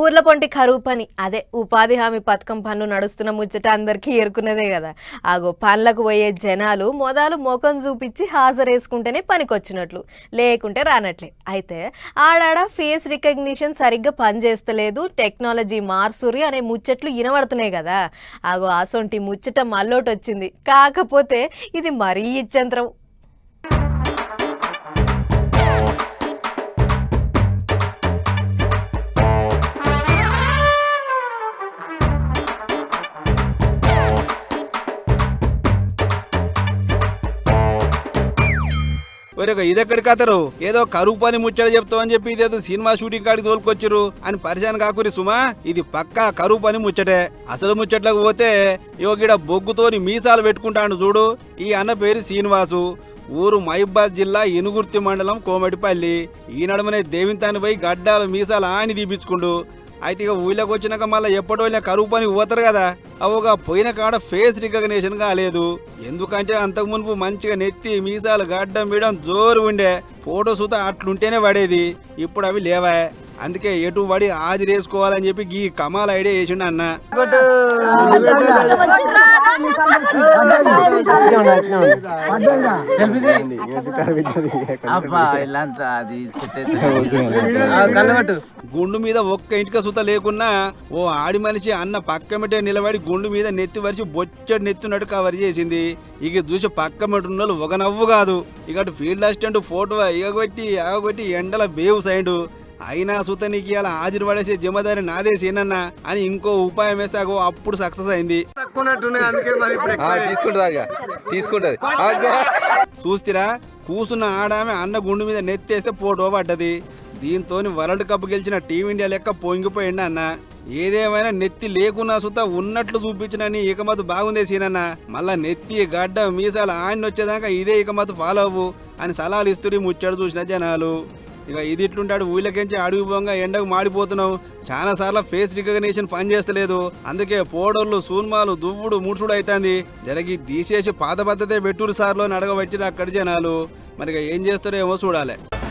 ఊర్ల పొంటి కరువు పని అదే ఉపాధి హామీ పథకం పనులు నడుస్తున్న ముచ్చట అందరికీ ఏరుకున్నదే కదా. ఆగో పనులకు పోయే జనాలు మొదలు ముఖం చూపించి హాజరేసుకుంటేనే పనికొచ్చినట్లు, లేకుంటే రానట్లే. అయితే ఆడాడ ఫేస్ రికగ్నిషన్ సరిగ్గా పనిచేస్తలేదు, టెక్నాలజీ మార్సురి అనే ముచ్చట్లు వినబడుతున్నాయి కదా. ఆగో అసొంటి ముచ్చట మల్లోటి వచ్చింది. కాకపోతే ఇది మరీ ఇచ్చంతరం. ఇదెక్కడి కథరు? ఏదో కరువు పని ముచ్చట చెప్తామని చెప్పి ఇదేదో సినిమా షూటింగ్ కాడికి తోలుకొచ్చిర్రు అని పరిశాన్ కాకురి సుమా. ఇది పక్కా కరువు పని ముచ్చటే. అసలు ముచ్చట్లకు పోతే గిడ బొగ్గుతోని మీసాలు పెట్టుకుంటాడు చూడు. ఈ అన్న పేరు శ్రీనివాసు. ఊరు మహిబాద్ జిల్లా ఇనుగుర్తి మండలం కోమటిపల్లి. ఈ నడుమనే దేవింతాన్ని పోయి గడ్డాలు మీసాలు ఆని తీపించుకుండు. అయితే ఇక ఊళ్ళోకి వచ్చినాక మళ్ళీ ఎప్పటి వెళ్ళినా కరువు పని పోతారు కదా. అవగా పోయిన కాడ ఫేస్ రికగ్నిషన్ కాలేదు. ఎందుకంటే అంతకు మునుపు మంచిగా నెత్తి మీసాలు గడ్డం వీయడం జోరు ఉండే. ఫోటో సూత అట్లుంటేనే పడేది. ఇప్పుడు అవి లేవా. అందుకే ఎటు పడి హాజరేసుకోవాలని చెప్పి ఈ కమాల్ ఐడియా చేసిండు అన్న. గుండు మీద ఒక్క ఇంటిక సుత లేకున్నా ఓ ఆడి మనిషి అన్న పక్కమిటే నిలబడి గుండు మీద నెత్తి వరిచి బొచ్చడి నెత్తున్నట్టు కవర్ చేసింది. ఇక చూసి పక్కమిటున్నోళ్ళు ఒక నవ్వు కాదు. ఇక ఫీల్డ్ అసిస్టెంట్ ఫోటో ఎగగొట్టి ఎండల బేవు సైండు. అయినా సుత నీకు ఇలా హాజరు పడేసే జిమ్మదారి నాదే సీనన్నా అని ఇంకో ఉపాయం వేస్తే అప్పుడు సక్సెస్ అయింది. చూస్తారా కూసున్న ఆడామె అన్న గుండు మీద నెత్తేస్తే ఫోటో పడ్డది. దీంతో వరల్డ్ కప్ గెలిచిన టీమిండియా లెక్క పొంగిపోయింది అన్న. ఏదేమైనా నెత్తి లేకున్నా సుత ఉన్నట్లు చూపించినని ఇకమతు బాగుందే సీనన్న. మళ్ళా నెత్తి గడ్డ మీసాలు ఆయన వచ్చేదాకా ఇదే ఇకమతు ఫాలో అవ్వు అని సలహాలు ఇస్తూ ముచ్చడు చూసిన జనాలు. ఇక ఇది ఇట్లుంటాడు ఊళ్ళకెంచి అడుగు పోగా ఎండకు మాడిపోతున్నావు. చాలా సార్లు ఫేస్ రికగ్నిషన్ పని చేస్తలేదు. అందుకే పోడోళ్ళు సూన్మాలు దువ్వుడు ముడుచుడు అవుతుంది. జరిగి తీసేసి పాత పద్ధతే పెట్టురు సార్లో నడగ వచ్చిన అక్కడి జనాలు. మరి ఏం చేస్తారో ఏమో చూడాలి.